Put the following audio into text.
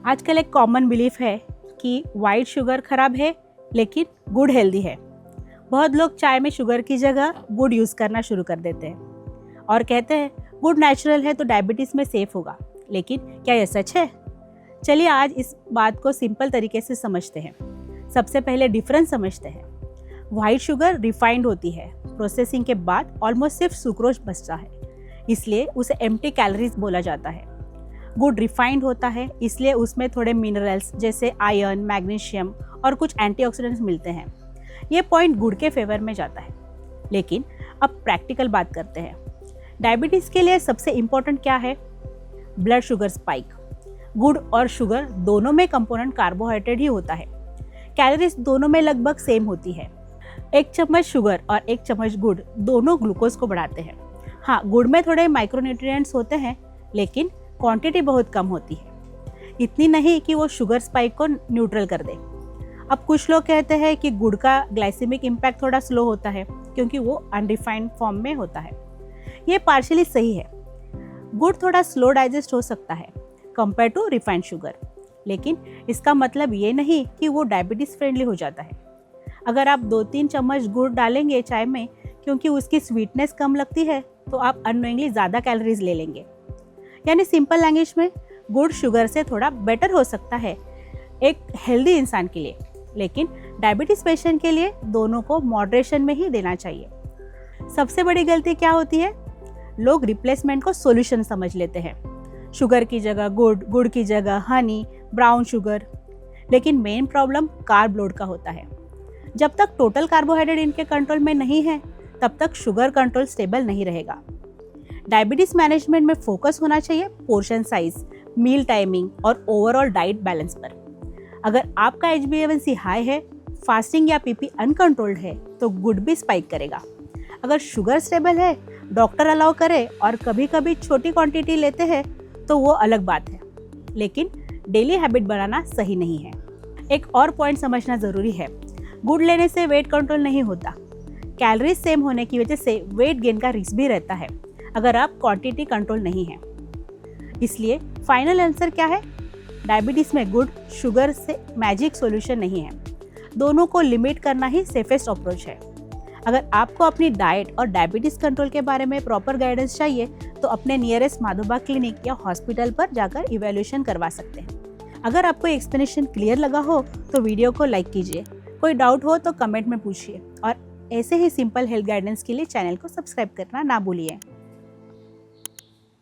आजकल एक common belief है कि वाइट शुगर खराब है लेकिन गुड़ हेल्दी है। बहुत लोग चाय में शुगर की जगह गुड़ यूज़ करना शुरू कर देते हैं और कहते हैं गुड़ नेचुरल है तो डायबिटीज़ में सेफ होगा। लेकिन क्या यह सच है? चलिए आज इस बात को सिंपल तरीके से समझते हैं। सबसे पहले डिफरेंस समझते हैं। वाइट शुगर रिफाइंड होती है, प्रोसेसिंग के बाद ऑलमोस्ट सिर्फ सुक्रोज बचता है, इसलिए उसे एम्प्टी कैलोरीज बोला जाता है। गुड़ रिफाइंड होता है, इसलिए उसमें थोड़े मिनरल्स जैसे आयरन, मैग्नीशियम और कुछ एंटीऑक्सीडेंट्स मिलते हैं। ये पॉइंट गुड़ के फेवर में जाता है। लेकिन अब प्रैक्टिकल बात करते हैं। डायबिटीज़ के लिए सबसे इम्पोर्टेंट क्या है? Blood sugar spike. गुड़ और शुगर दोनों में कंपोनेंट कार्बोहाइड्रेट ही होता है। कैलोरीज दोनों में लगभग सेम होती है। 1 चम्मच शुगर और 1 चम्मच गुड़ दोनों ग्लूकोज को बढ़ाते हैं। हाँ, गुड़ में थोड़े माइक्रोन्यूट्रिएंट्स होते हैं, लेकिन क्वांटिटी बहुत कम होती है। इतनी नहीं कि वो शुगर स्पाइक को न्यूट्रल कर दे। अब कुछ लोग कहते हैं कि गुड़ का ग्लाइसेमिक इम्पैक्ट थोड़ा स्लो होता है क्योंकि वो अनरिफाइंड फॉर्म में होता है। ये पार्शियली सही है। गुड़ थोड़ा स्लो डाइजेस्ट हो सकता है कंपेयर टू रिफाइंड शुगर, लेकिन इसका मतलब ये नहीं कि वो डायबिटीज़ फ्रेंडली हो जाता है। अगर आप 2-3 चम्मच गुड़ डालेंगे चाय में क्योंकि उसकी स्वीटनेस कम लगती है, तो आप अननोइंगली ज़्यादा कैलोरीज ले लेंगे। यानी सिंपल लैंग्वेज में गुड़ शुगर से थोड़ा बेटर हो सकता है एक हेल्दी इंसान के लिए, लेकिन डायबिटीज़ पेशेंट के लिए दोनों को मॉडरेशन में ही देना चाहिए। सबसे बड़ी गलती क्या होती है? लोग रिप्लेसमेंट को सॉल्यूशन समझ लेते हैं। शुगर की जगह गुड़, गुड़ की जगह हनी, ब्राउन शुगर। लेकिन मेन प्रॉब्लम कार्ब लोड का होता है। जब तक टोटल कार्बोहाइड्रेट इनके कंट्रोल में नहीं है, तब तक शुगर कंट्रोल स्टेबल नहीं रहेगा। डायबिटीज़ मैनेजमेंट में फोकस होना चाहिए पोर्शन साइज, मील टाइमिंग और ओवरऑल डाइट बैलेंस पर। अगर आपका HbA1c हाई है, फास्टिंग या PP अनकंट्रोल्ड है, तो गुड़ भी स्पाइक करेगा। अगर शुगर स्टेबल है, डॉक्टर अलाउ करे और कभी कभी छोटी क्वांटिटी लेते हैं तो वो अलग बात है, लेकिन डेली हैबिट बनाना सही नहीं है। एक और पॉइंट समझना ज़रूरी है। गुड़ लेने से वेट कंट्रोल नहीं होता। कैलोरीज सेम होने की वजह से वेट गेन का रिस्क भी रहता है अगर आप क्वांटिटी कंट्रोल नहीं है। इसलिए फाइनल आंसर क्या है? डायबिटीज़ में गुड़ शुगर से मैजिक सॉल्यूशन नहीं है। दोनों को लिमिट करना ही सेफेस्ट अप्रोच है। अगर आपको अपनी डाइट और डायबिटीज़ कंट्रोल के बारे में प्रॉपर गाइडेंस चाहिए तो अपने नियरेस्ट माधोबा क्लिनिक या हॉस्पिटल पर जाकर इवैल्यूएशन करवा सकते हैं। अगर आपको एक्सप्लेनेशन क्लियर लगा हो तो वीडियो को लाइक कीजिए। कोई डाउट हो तो कमेंट में पूछिए और ऐसे ही सिंपल हेल्थ गाइडेंस के लिए चैनल को सब्सक्राइब करना ना भूलिए।